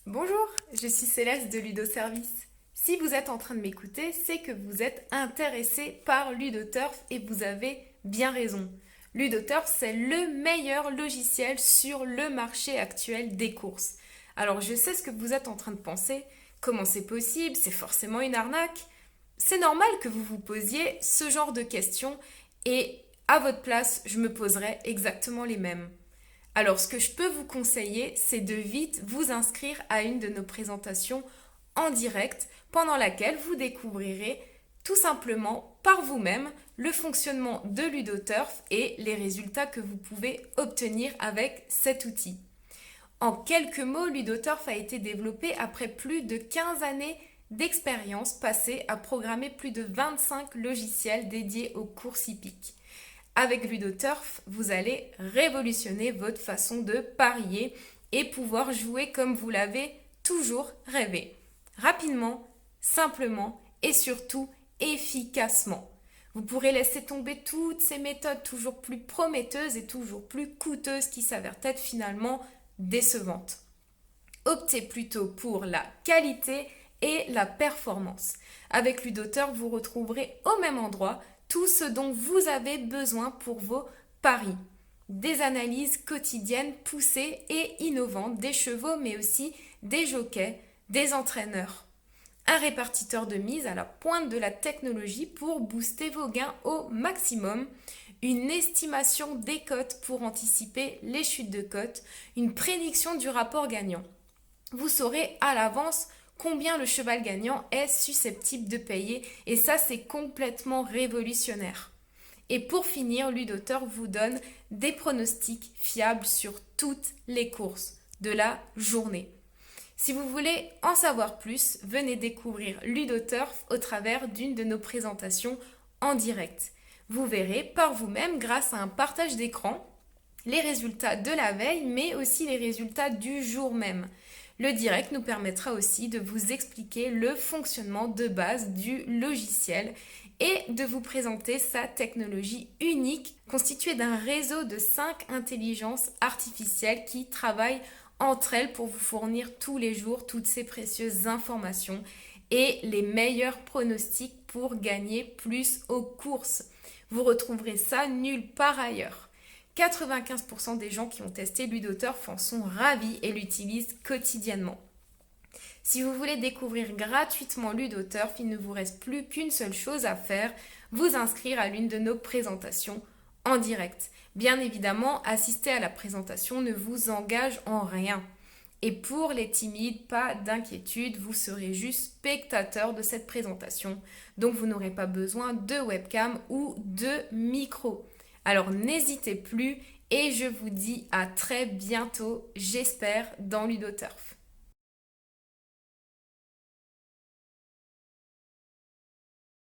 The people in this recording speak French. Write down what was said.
Bonjour, je suis Céleste de Ludoservice. Si vous êtes en train de m'écouter, c'est que vous êtes intéressé par Ludoturf et vous avez bien raison. Ludoturf, c'est le meilleur logiciel sur le marché actuel des courses. Alors je sais ce que vous êtes en train de penser. Comment c'est possible? C'est forcément une arnaque. C'est normal que vous vous posiez ce genre de questions et à votre place, je me poserais exactement les mêmes. Alors, ce que je peux vous conseiller, c'est de vite vous inscrire à une de nos présentations en direct pendant laquelle vous découvrirez tout simplement par vous-même le fonctionnement de Ludoturf et les résultats que vous pouvez obtenir avec cet outil. En quelques mots, Ludoturf a été développé après plus de 15 années d'expérience passée à programmer plus de 25 logiciels dédiés aux courses hippiques. Avec Ludoturf, vous allez révolutionner votre façon de parier et pouvoir jouer comme vous l'avez toujours rêvé. Rapidement, simplement et surtout efficacement. Vous pourrez laisser tomber toutes ces méthodes toujours plus prometteuses et toujours plus coûteuses qui s'avèrent être finalement décevantes. Optez plutôt pour la qualité et la performance. Avec Ludoturf, vous retrouverez au même endroit tout ce dont vous avez besoin pour vos paris. Des analyses quotidiennes poussées et innovantes des chevaux, mais aussi des jockeys, des entraîneurs. Un répartiteur de mise à la pointe de la technologie pour booster vos gains au maximum. Une estimation des cotes pour anticiper les chutes de cotes. Une prédiction du rapport gagnant. Vous saurez à l'avance combien le cheval gagnant est susceptible de payer et ça c'est complètement révolutionnaire. Et pour finir, Ludoturf vous donne des pronostics fiables sur toutes les courses de la journée. Si vous voulez en savoir plus, venez découvrir Ludoturf au travers d'une de nos présentations en direct. Vous verrez par vous-même grâce à un partage d'écran les résultats de la veille mais aussi les résultats du jour même. Le direct nous permettra aussi de vous expliquer le fonctionnement de base du logiciel et de vous présenter sa technologie unique constituée d'un réseau de 5 intelligences artificielles qui travaillent entre elles pour vous fournir tous les jours toutes ces précieuses informations et les meilleurs pronostics pour gagner plus aux courses. Vous retrouverez ça nulle part ailleurs. 95% des gens qui ont testé Ludoturf en sont ravis et l'utilisent quotidiennement. Si vous voulez découvrir gratuitement Ludoturf, il ne vous reste plus qu'une seule chose à faire, vous inscrire à l'une de nos présentations en direct. Bien évidemment, assister à la présentation ne vous engage en rien. Et pour les timides, pas d'inquiétude, vous serez juste spectateur de cette présentation. Donc vous n'aurez pas besoin de webcam ou de micro. Alors n'hésitez plus et je vous dis à très bientôt, j'espère, dans Ludoturf.